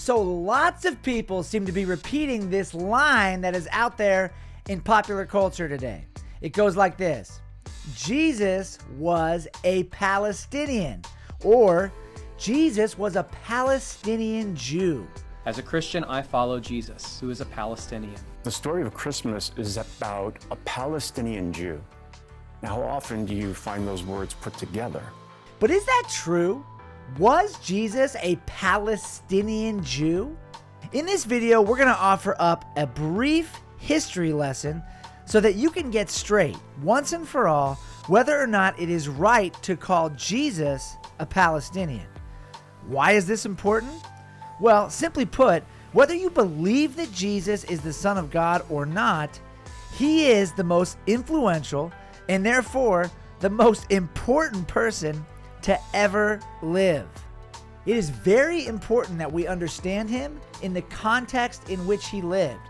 So lots of people seem to be repeating this line that is out there in popular culture today. It goes like this: Jesus was a Palestinian, or Jesus was a Palestinian Jew. As a Christian, I follow Jesus, who is a Palestinian. The story of Christmas is about a Palestinian Jew. Now, how often do you find those words put together? But is that true? Was Jesus a Palestinian Jew? In this video, we're going to offer up a brief history lesson so that you can get straight, once and for all, whether or not it is right to call Jesus a Palestinian. Why is this important? Well, simply put, whether you believe that Jesus is the Son of God or not, he is the most influential and therefore the most important person to ever live. It is very important that we understand him in the context in which he lived.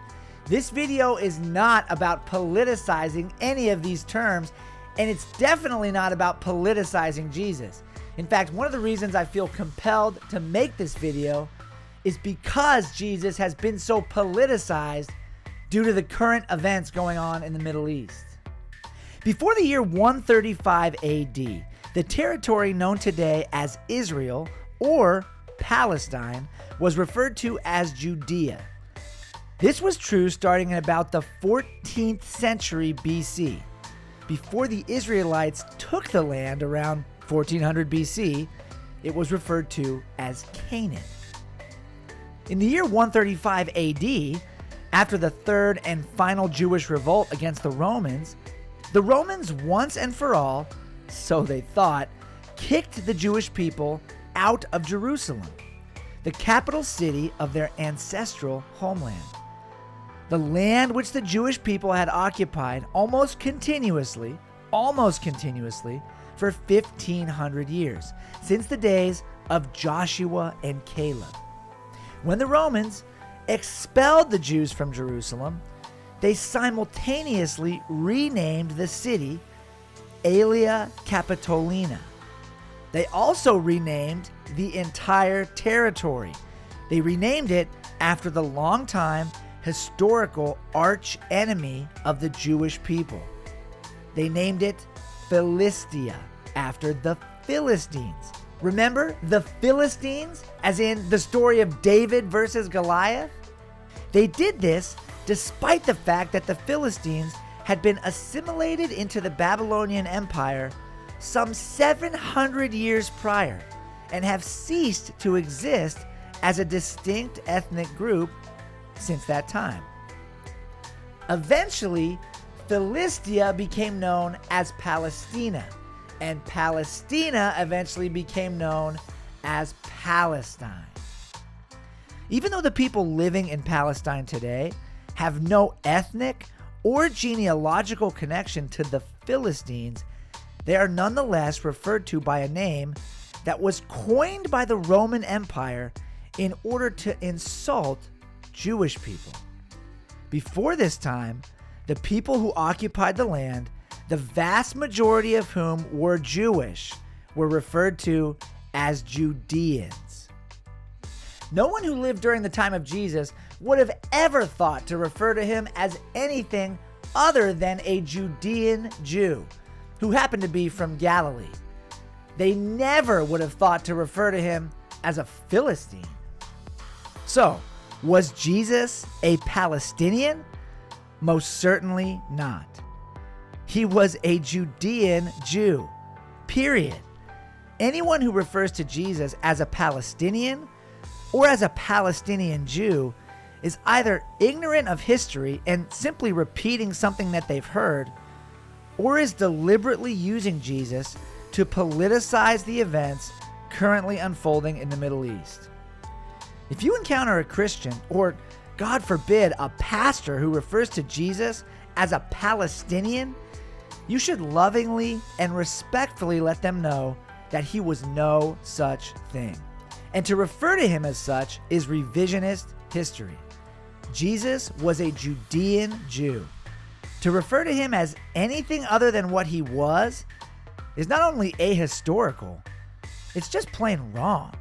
This video is not about politicizing any of these terms, and it's definitely not about politicizing Jesus. In fact, one of the reasons I feel compelled to make this video is because Jesus has been so politicized due to the current events going on in the Middle East. Before the year 135 AD, the territory known today as Israel or Palestine was referred to as Judea. This was true starting in about the 14th century BC. Before the Israelites took the land around 1400 BC, it was referred to as Canaan. In the year 135 AD, after the third and final Jewish revolt against the Romans once and for all, so they thought, kicked the Jewish people out of Jerusalem, the capital city of their ancestral homeland. The land which the Jewish people had occupied almost continuously for 1,500 years, since the days of Joshua and Caleb. When the Romans expelled the Jews from Jerusalem, they simultaneously renamed the city Aelia Capitolina. They also renamed the entire territory. They renamed it after the longtime historical arch enemy of the Jewish people. They named it Philistia after the Philistines. Remember the Philistines, as in the story of David versus Goliath? They did this despite the fact that the Philistines had been assimilated into the Babylonian Empire some 700 years prior and have ceased to exist as a distinct ethnic group since that time. Eventually, Philistia became known as Palestina, and Palestina eventually became known as Palestine. Even though the people living in Palestine today have no ethnic or genealogical connection to the Philistines, they are nonetheless referred to by a name that was coined by the Roman Empire in order to insult Jewish people. Before this time, the people who occupied the land, the vast majority of whom were Jewish, were referred to as Judeans. No one who lived during the time of Jesus would have ever thought to refer to him as anything other than a Judean Jew who happened to be from Galilee. They never would have thought to refer to him as a Philistine. So, was Jesus a Palestinian? Most certainly not. He was a Judean Jew, period. Anyone who refers to Jesus as a Palestinian or as a Palestinian Jew is either ignorant of history and simply repeating something that they've heard, or is deliberately using Jesus to politicize the events currently unfolding in the Middle East. If you encounter a Christian, or God forbid, a pastor who refers to Jesus as a Palestinian, you should lovingly and respectfully let them know that he was no such thing. And to refer to him as such is revisionist history. Jesus was a Judean Jew. To refer to him as anything other than what he was is not only ahistorical, it's just plain wrong.